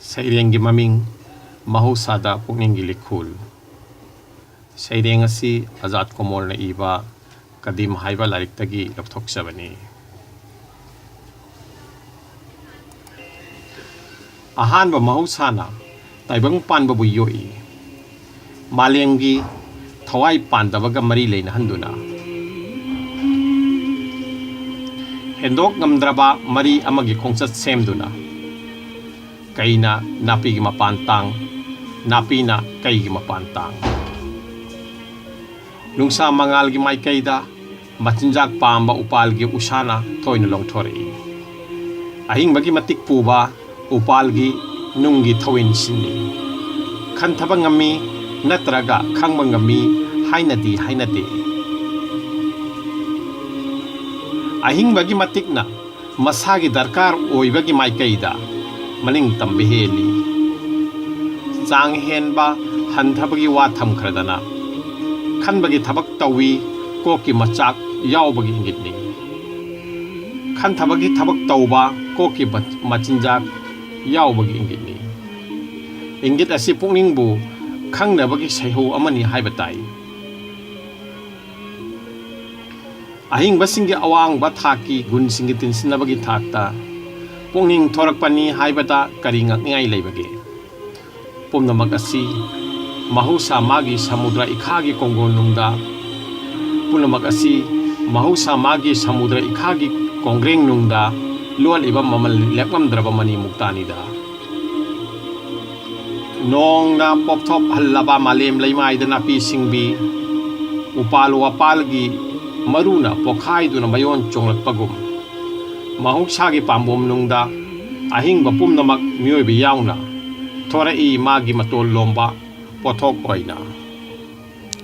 Sairenggi maming mahusada pukninggi likhul. Saireng asi Azad Komol na iba kadim haiba lariktagi lopthoksabani. Ahanba mahusana taibang panbabu yoi. Malenggi thawai pandabaga mari leina handuna. Hendok ngamdraba mari amagi khongsat semduna. Kaina napi gi mapantang, napi na kay gi mapantang. Lungsa mangal gi may kayda, machinjak pamba upal gi usana toy na longthori. Ahing bagi matikpu ba upal gi nunggi thawin sinni. Khantaba ngami natraga khangba ngami hainati. Ahing bagi matikna masagi darkar oibagi may kayda. Maling tambiheli Sang henba hanthabagi wa thamkhradana khanbagi thabak tawi koki machak yaubagi ingitni khanthabagi thabak tauba koki machinjak yaubagi ingitni ingit asi pukningbu khangnabagi saihu amani haibatai ahing basingi awang ba thaki gun singi tinsinabagi thakta pungning thorakpani haibata kari ngakngai leibage pumnamak asi mahusa magi samudra ikhagi kongon nungda pumnamak asi mahusa magi samudra ikhagi kongreng nungda lual ibam mamal lekmam draba mani muktani da nong na popthop hallaba malem leimai da napi singbi upalu apalgi maruna pokhai duna mayon chonglakpagum mahusagi pambom nungda ahing bapum namak mioy biyauna thora i magi matol lomba pothok oina